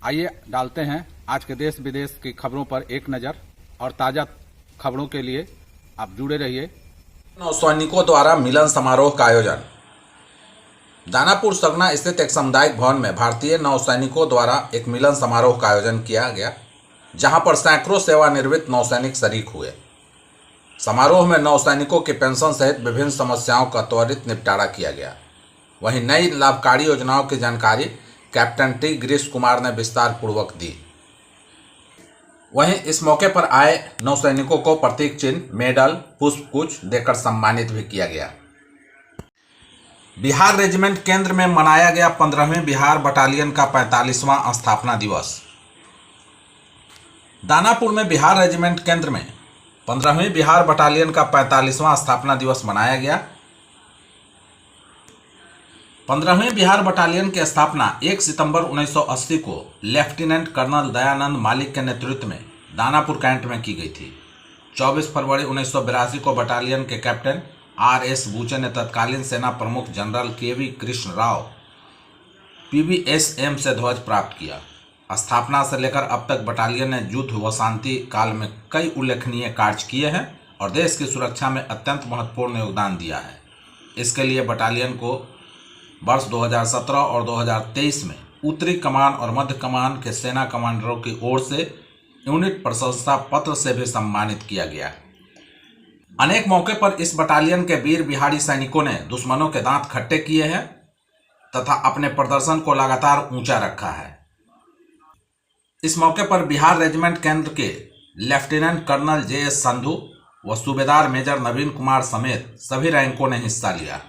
आइए डालते हैं आज के देश विदेश की खबरों पर एक नज़र और ताज़ा खबरों के लिए आप जुड़े रहिए। नौसैनिकों द्वारा मिलन समारोह का आयोजन। दानापुर सरना स्थित एक सामुदायिक भवन में भारतीय नौसैनिकों द्वारा एक मिलन समारोह का आयोजन किया गया, जहां पर सैकड़ों सेवानिवृत्त नौसैनिक शरीक हुए। समारोह में नौसैनिकों की पेंशन सहित विभिन्न समस्याओं का त्वरित निपटारा किया गया। वहीं नई लाभकारी योजनाओं की जानकारी कैप्टन टी गिरीश कुमार ने विस्तार पूर्वक दी। वहीं इस मौके पर आए नौसैनिकों को प्रतीक चिन्ह, मेडल, पुष्पगुच्छ देकर सम्मानित भी किया गया। बिहार रेजिमेंट केंद्र में मनाया गया 15वीं बिहार बटालियन का 45वां स्थापना दिवस। दानापुर में बिहार रेजिमेंट केंद्र में 15वीं बिहार बटालियन का 45वां स्थापना दिवस मनाया गया। 15वीं बिहार बटालियन की स्थापना 1 सितंबर 1980 को लेफ्टिनेंट कर्नल दयानंद मालिक के नेतृत्व में दानापुर कैंट में की गई थी। 24 फरवरी 1982 को बटालियन के कैप्टन R.S. बूचे ने तत्कालीन सेना प्रमुख general KV. Krishna Rao PBSM से ध्वज प्राप्त किया। स्थापना से लेकर अब तक बटालियन ने युद्ध व शांति काल में कई उल्लेखनीय कार्य किए हैं और देश की सुरक्षा में अत्यंत महत्वपूर्ण योगदान दिया है। इसके लिए बटालियन को वर्ष 2017 और 2023 में उत्तरी कमान और मध्य कमान के सेना कमांडरों की ओर से यूनिट प्रशंसा पत्र से भी सम्मानित किया गया। अनेक मौके पर इस बटालियन के वीर बिहारी सैनिकों ने दुश्मनों के दांत खट्टे किए हैं तथा अपने प्रदर्शन को लगातार ऊंचा रखा है। इस मौके पर बिहार रेजिमेंट केंद्र के लेफ्टिनेंट कर्नल JS संधू व सूबेदार मेजर नवीन कुमार समेत सभी रैंकों ने हिस्सा लिया।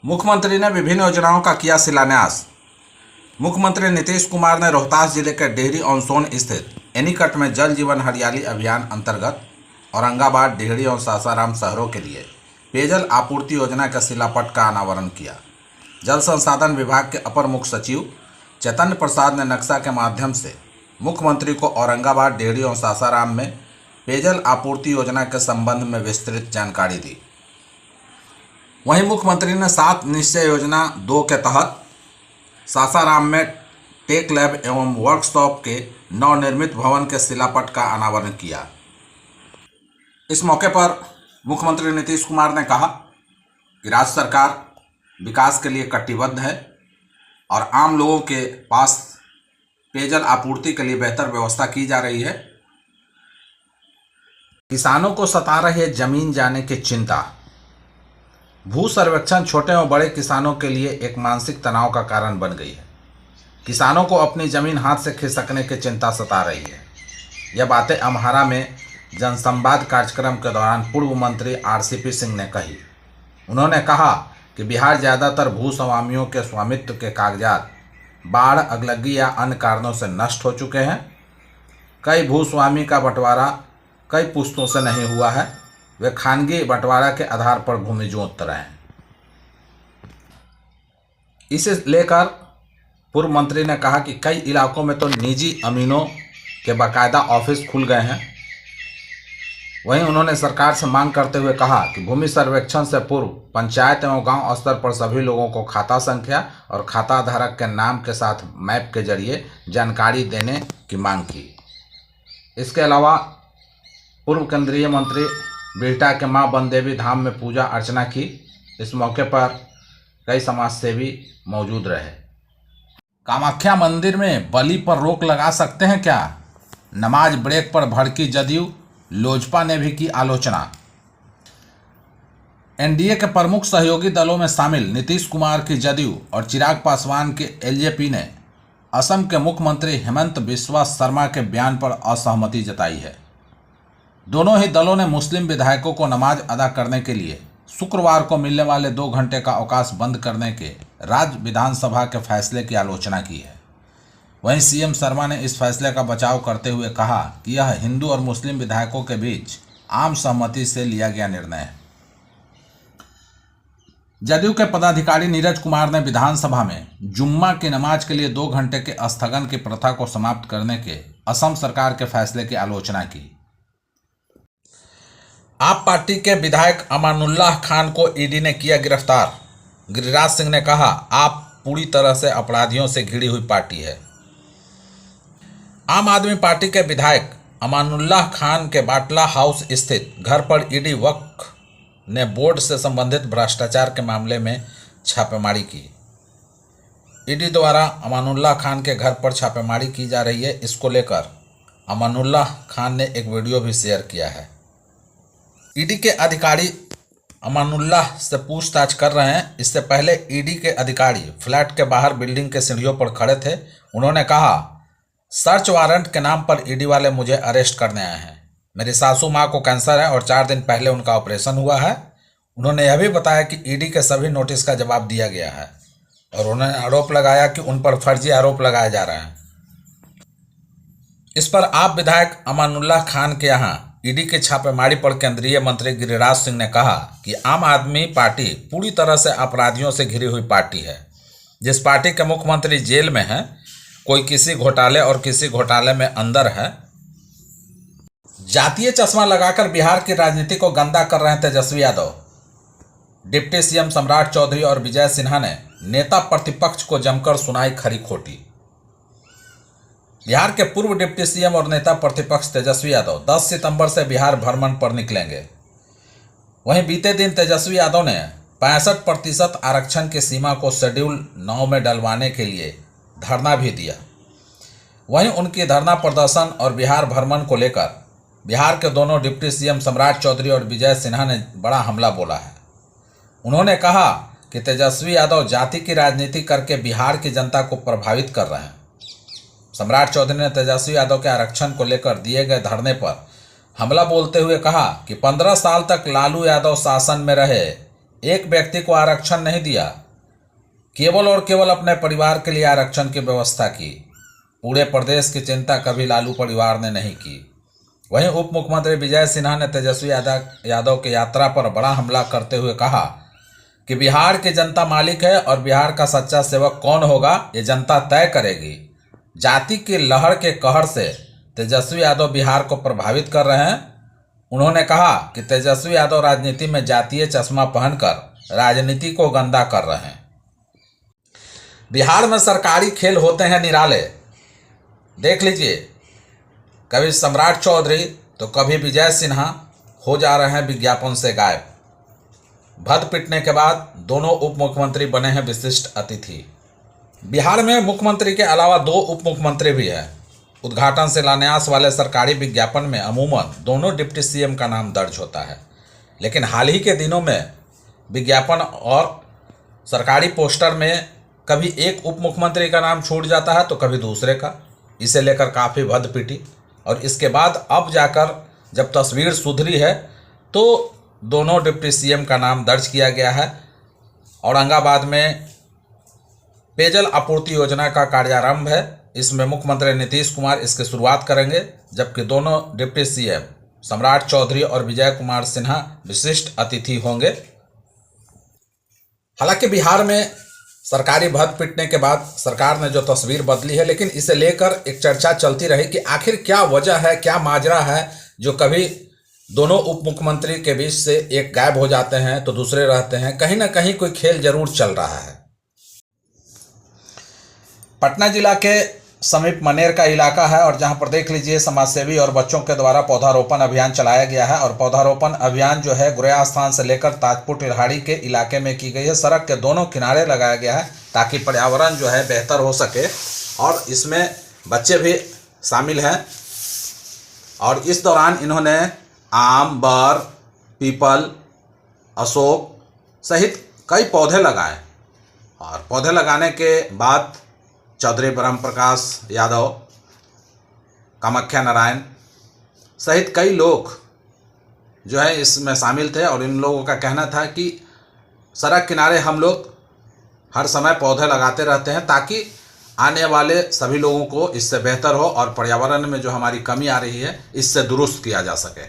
मुख्यमंत्री ने विभिन्न योजनाओं का किया शिलान्यास। मुख्यमंत्री नीतीश कुमार ने रोहतास जिले के डेहरी ऑन सोन स्थित एनीकट में जल जीवन हरियाली अभियान अंतर्गत औरंगाबाद, डेहरी और सासाराम शहरों के लिए पेयजल आपूर्ति योजना के शिलापट का अनावरण किया। जल संसाधन विभाग के अपर मुख्य सचिव चैतन्य प्रसाद ने नक्शा के माध्यम से मुख्यमंत्री को औरंगाबाद, डेहरी और सासाराम में पेयजल आपूर्ति योजना के संबंध में विस्तृत जानकारी दी। वहीं मुख्यमंत्री ने 7 निश्चय योजना 2 के तहत सासाराम में टेक लैब एवं वर्कशॉप के नवनिर्मित भवन के शिलापट का अनावरण किया। इस मौके पर मुख्यमंत्री नीतीश कुमार ने कहा कि राज्य सरकार विकास के लिए कटिबद्ध है और आम लोगों के पास पेयजल आपूर्ति के लिए बेहतर व्यवस्था की जा रही है। किसानों को सता रही है जमीन जाने की चिंता। भू सर्वेक्षण छोटे और बड़े किसानों के लिए एक मानसिक तनाव का कारण बन गई है। किसानों को अपनी जमीन हाथ से खिसकने की चिंता सता रही है। यह बातें अम्हारा में जनसंवाद कार्यक्रम के दौरान पूर्व मंत्री RCP सिंह ने कही। उन्होंने कहा कि बिहार ज़्यादातर भूस्वामियों के स्वामित्व के कागजात बाढ़, अगलगी या अन्य कारणों से नष्ट हो चुके हैं। कई भूस्वामी का बंटवारा कई पुश्तों से नहीं हुआ है। वे खानगी बंटवारा के आधार पर भूमि जोत रहे हैं। इसे लेकर पूर्व मंत्री ने कहा कि कई इलाकों में तो निजी अमीनों के बाकायदा ऑफिस खुल गए हैं। वहीं उन्होंने सरकार से मांग करते हुए कहा कि भूमि सर्वेक्षण से पूर्व पंचायत एवं गांव स्तर पर सभी लोगों को खाता संख्या और खाता धारक के नाम के साथ मैप के जरिए जानकारी देने की मांग की। इसके अलावा पूर्व केंद्रीय मंत्री बिहटा के मां बनदेवी धाम में पूजा अर्चना की। इस मौके पर कई समाजसेवी मौजूद रहे। कामाख्या मंदिर में बलि पर रोक लगा सकते हैं क्या? नमाज ब्रेक पर भड़की जदयू, लोजपा ने भी की आलोचना। एनडीए के प्रमुख सहयोगी दलों में शामिल नीतीश कुमार की जदयू और चिराग पासवान की एलजेपी ने असम के मुख्यमंत्री हेमंत बिस्वा शर्मा के बयान पर असहमति जताई है। दोनों ही दलों ने मुस्लिम विधायकों को नमाज अदा करने के लिए शुक्रवार को मिलने वाले 2 घंटे का अवकाश बंद करने के राज्य विधानसभा के फैसले की आलोचना की है। वहीं सीएम शर्मा ने इस फैसले का बचाव करते हुए कहा कि यह हिंदू और मुस्लिम विधायकों के बीच आम सहमति से लिया गया निर्णय है। जदयू के पदाधिकारी नीरज कुमार ने विधानसभा में जुम्मा की नमाज के लिए 2 घंटे के स्थगन की प्रथा को समाप्त करने के असम सरकार के फैसले की आलोचना की। आप पार्टी के विधायक अमानुल्लाह खान को ईडी ने किया गिरफ्तार। गिरिराज सिंह ने कहा, आप पूरी तरह से अपराधियों से घिरी हुई पार्टी है। आम आदमी पार्टी के विधायक अमानुल्लाह खान के बाटला हाउस स्थित घर पर ईडी वक्फ ने बोर्ड से संबंधित भ्रष्टाचार के मामले में छापेमारी की। ईडी द्वारा अमानुल्लाह खान के घर पर छापेमारी की जा रही है। इसको लेकर अमानुल्लाह खान ने एक वीडियो भी शेयर किया है। ईडी के अधिकारी अमानुल्लाह से पूछताछ कर रहे हैं। इससे पहले ईडी के अधिकारी फ्लैट के बाहर बिल्डिंग के सीढ़ियों पर खड़े थे। उन्होंने कहा, सर्च वारंट के नाम पर ईडी वाले मुझे अरेस्ट करने आए हैं। मेरी सासू माँ को कैंसर है और 4 दिन पहले उनका ऑपरेशन हुआ है। उन्होंने यह भी बताया कि ईडी के सभी नोटिस का जवाब दिया गया है और उन्होंने आरोप लगाया कि उन पर फर्जी आरोप लगाए जा रहे हैं। इस पर आप विधायक अमानुल्लाह खान के यहाँ ईडी के छापेमारी पर केंद्रीय मंत्री गिरिराज सिंह ने कहा कि आम आदमी पार्टी पूरी तरह से अपराधियों से घिरी हुई पार्टी है। जिस पार्टी के मुख्यमंत्री जेल में है, कोई किसी घोटाले और किसी घोटाले में अंदर है। जातीय चश्मा लगाकर बिहार की राजनीति को गंदा कर रहे हैं तेजस्वी यादव। डिप्टी सीएम सम्राट चौधरी और विजय सिन्हा ने नेता प्रतिपक्ष को जमकर सुनाई खरी खोटी। बिहार के पूर्व डिप्टी सीएम और नेता प्रतिपक्ष तेजस्वी यादव 10 सितंबर से बिहार भ्रमण पर निकलेंगे। वहीं बीते दिन तेजस्वी यादव ने 65% आरक्षण की सीमा को शेड्यूल 9 में डलवाने के लिए धरना भी दिया। वहीं उनकी धरना प्रदर्शन और बिहार भ्रमण को लेकर बिहार के दोनों डिप्टी सीएम सम्राट चौधरी और विजय सिन्हा ने बड़ा हमला बोला है। उन्होंने कहा कि तेजस्वी यादव जाति की राजनीति करके बिहार की जनता को प्रभावित कर रहे हैं। सम्राट चौधरी ने तेजस्वी यादव के आरक्षण को लेकर दिए गए धरने पर हमला बोलते हुए कहा कि 15 साल तक लालू यादव शासन में रहे, एक व्यक्ति को आरक्षण नहीं दिया, केवल और केवल अपने परिवार के लिए आरक्षण की व्यवस्था की। पूरे प्रदेश की चिंता कभी लालू परिवार ने नहीं की। वहीं उप मुख्यमंत्री विजय सिन्हा ने तेजस्वी यादव की यात्रा पर बड़ा हमला करते हुए कहा कि बिहार की जनता मालिक है और बिहार का सच्चा सेवक कौन होगा ये जनता तय करेगी। जाति की लहर के कहर से तेजस्वी यादव बिहार को प्रभावित कर रहे हैं। उन्होंने कहा कि तेजस्वी यादव राजनीति में जातीय चश्मा पहनकर राजनीति को गंदा कर रहे हैं। बिहार में सरकारी खेल होते हैं निराले। देख लीजिए, कभी सम्राट चौधरी तो कभी विजय सिन्हा हो जा रहे हैं विज्ञापन से गायब। भद पिटने के बाद दोनों उप मुख्यमंत्री बने हैं विशिष्ट अतिथि। बिहार में मुख्यमंत्री के अलावा 2 उप मुख्यमंत्री भी हैं। उद्घाटन शिलान्यास वाले सरकारी विज्ञापन में अमूमन दोनों डिप्टी सीएम का नाम दर्ज होता है, लेकिन हाल ही के दिनों में विज्ञापन और सरकारी पोस्टर में कभी एक उप मुख्यमंत्री का नाम छूट जाता है तो कभी दूसरे का। इसे लेकर काफ़ी भद पिटी और इसके बाद अब जाकर जब तस्वीर सुधरी है तो दोनों डिप्टी सीएम का नाम दर्ज किया गया है। औरंगाबाद में पेयजल आपूर्ति योजना का कार्यारंभ है। इसमें मुख्यमंत्री नीतीश कुमार इसकी शुरुआत करेंगे, जबकि दोनों डिप्टी सीएम सम्राट चौधरी और विजय कुमार सिन्हा विशिष्ट अतिथि होंगे। हालांकि बिहार में सरकारी भद पिटने के बाद सरकार ने जो तस्वीर बदली है, लेकिन इसे लेकर एक चर्चा चलती रही कि आखिर क्या वजह है, क्या माजरा है जो कभी दोनों उप मुख्यमंत्री के बीच से एक गायब हो जाते हैं तो दूसरे रहते हैं। कहीं ना कहीं कोई खेल जरूर चल रहा है। पटना जिला के समीप मनेर का इलाका है और जहां पर देख लीजिए समाजसेवी और बच्चों के द्वारा पौधारोपण अभियान चलाया गया है। और पौधारोपण अभियान जो है गुरेया स्थान से लेकर ताजपुर टिल्हाड़ी के इलाके में की गई है। सड़क के दोनों किनारे लगाया गया है ताकि पर्यावरण जो है बेहतर हो सके, और इसमें बच्चे भी शामिल हैं। और इस दौरान इन्होंने आम, बर, पीपल, अशोक सहित कई पौधे लगाए। और पौधे लगाने के बाद चौधरी ब्रह्म प्रकाश यादव, कामाख्या नारायण सहित कई लोग जो है इसमें शामिल थे। और इन लोगों का कहना था कि सड़क किनारे हम लोग हर समय पौधे लगाते रहते हैं ताकि आने वाले सभी लोगों को इससे बेहतर हो और पर्यावरण में जो हमारी कमी आ रही है इससे दुरुस्त किया जा सके।